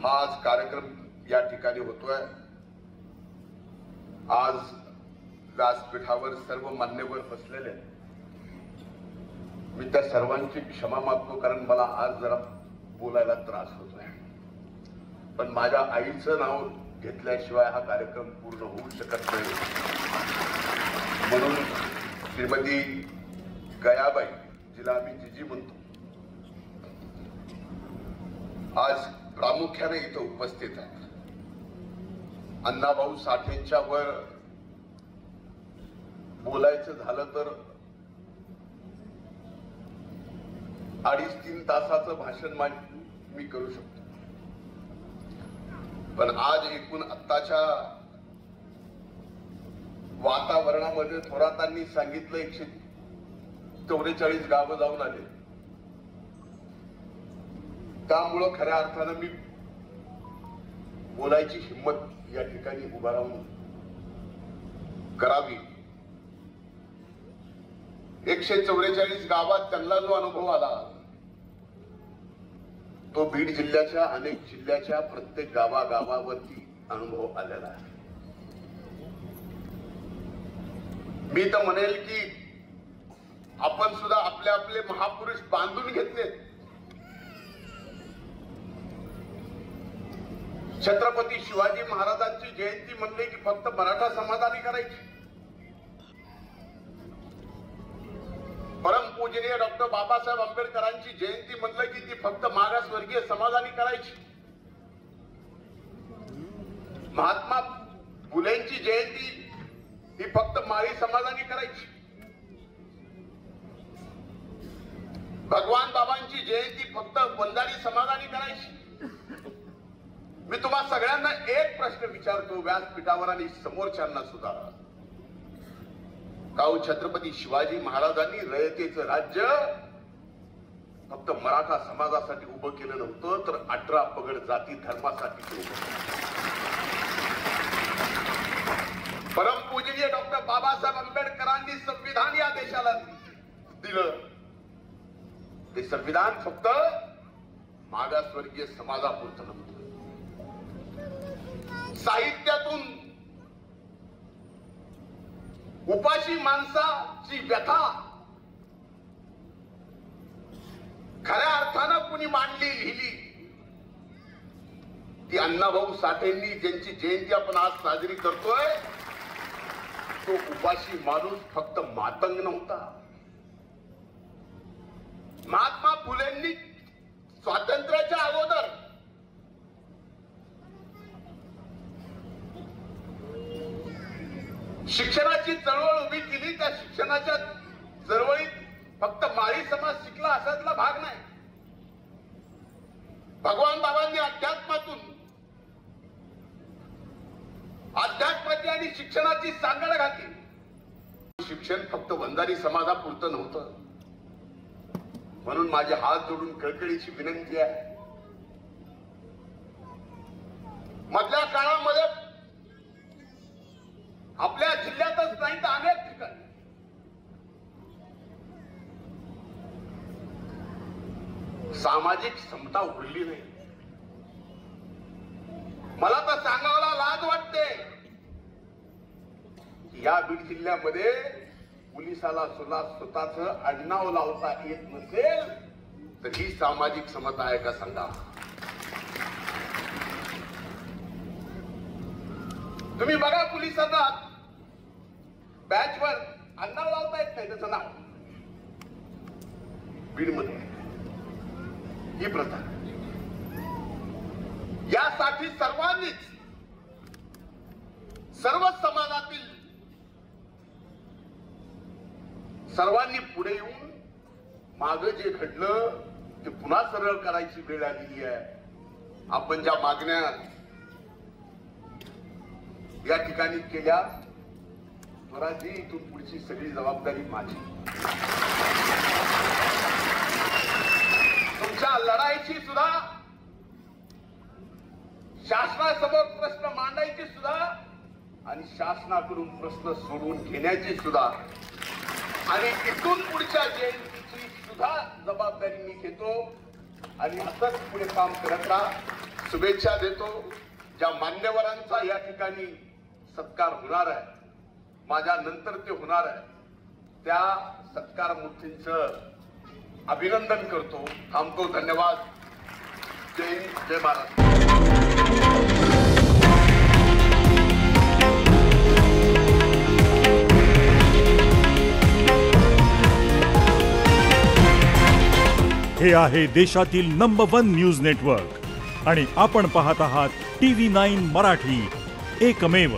हा आज कार्यक्रम या ठिकाणी होतोय। आज व्यासपीठावर सर्व मान्यवर बसलेले, मी त्या सर्वांची क्षमा मागतो, कारण मला आज जरा बोलायला त्रास होतोय। पण माझ्या आईचं नाव घेतल्याशिवाय हा कार्यक्रम पूर्ण होऊ शकत नाही, म्हणून श्रीमती गयाबाई, जिला आम्ही जीजी म्हणतो, आज प्रामुख्याने इथं उपस्थित आहेत। अण्णाभाऊ साठेंच्या वर बोलायचं झालं तर 2.5-3 तासाचं भाषण मी करू शकतो, पण आज एकूण आत्ताच्या वातावरणामध्ये थोरातांनी सांगितलं 144 गावं जाऊन आले, त्यामुळं खऱ्या अर्थानं मी बोलायची हिंमत या ठिकाणी उभा राहून करावी। 144 गावात त्यांना जो अनुभव आला, तो बीड जिल्ह्याच्या अनेक जिल्ह्याच्या प्रत्येक गावागावावरती अनुभव आलेला आहे। मी तर म्हणेल की आपण सुद्धा आपले आपले महापुरुष बांधून घेतले। छत्रपती शिवाजी महाराजांची जयंती म्हणले की फक्त मराठा समाजाने करायची, परमपूजनीय डॉक्टर बाबासाहेब आंबेडकरांची जयंती म्हणलं की ती फक्त मागासवर्गीय समाजाने करायची, महात्मा फुलेंची जयंती ही फक्त माळी समाजाने करायची, भगवान बाबांची जयंती फक्त वंजारी समाजाने करायची। मी तुम्हा सगळ्यांना एक प्रश्न विचारतो, व्यासपीठावर आणि समोरच्यांना सुद्धा, काऊ छत्रपती शिवाजी महाराजांनी रयतेचं राज्य फक्त मराठा समाजासाठी उभं केलं नव्हतं, तर 18 पगड जाती धर्मासाठी उभं केलं। परमपूजनीय डॉक्टर बाबासाहेब आंबेडकरांनी संविधान या देशाला दिलं, ते संविधान फक्त मागासवर्गीय समाजापुरतं नव्हतं। साहित्यातून उपाशी माणसाची व्यथा खऱ्या अर्थानं कुणी मांडली, लिहिली, ती अण्णाभाऊ साठेंनी, ज्यांची जयंती आपण आज साजरी करतोय, तो उपाशी माणूस फक्त मातंग नव्हता। महात्मा फुलेंनी स्वातंत्र्याच्या अगोदर शिक्षणाची चळवळ उभी केली। त्या शिक्षणाच्या चळवळीत फक्त माळी समाज शिकला असातला भाग नाही, भगवान बाबांनी अध्यात्माची आणि शिक्षणाची सांगड घातली। शिक्षण फक्त वंजारी समाजापुरतं नव्हतं, म्हणून माझे हात जोडून कळकळीची विनंती आहे, मधल्या काळामध्ये आपल्या जिल्ह्यातच नाही तर अनेक ठिकाणी सामाजिक समता उरली नाही। मला तर सांगायला लाज वाटते, या बीड जिल्ह्यामध्ये पोलिसाला सुद्धा स्वतःच आडनाव लावता येत नसेल तर ही सामाजिक समता आहे का सांगा? तुम्ही बघा, पोलिसांना बॅचवर आडनाव लावता येत नाही, त्याचं नाव बीडमध्ये ही प्रथा। यासाठी सर्वांनीच, सर्व समाजातील सर्वांनी पुढे येऊन मागे जे घडलं ते पुन्हा सरळ करायची वेळ आलेली आहे। आपण ज्या मागण्या या ठिकाणी केल्या, स्वराजी, इथून पुढची सगळी जबाबदारी माझी। तुमच्या लढाईची सुद्धा, शासनासमोर प्रश्न मांडायची सुद्धा आणि शासनाकडून प्रश्न सोडवून घेण्याची सुद्धा, आणि इथून पुढच्या जयंतीची सुद्धा जबाबदारी मी घेतो। आणि असंच पुढे काम करत राहा. शुभेच्छा देतो. ज्या मान्यवरांचा या ठिकाणी सत्कार होणार आहे, माझ्या नंतर ते होणार आहे, त्या सत्कार मूर्तींचं अभिनंदन करतो. थांबतो. धन्यवाद. जय हिंद, जय महाराष्ट्र. हे आहे देशातील नंबर 1 न्यूज नेटवर्क आणि आपण पाहत आहात TV9 मराठी, एकमेव.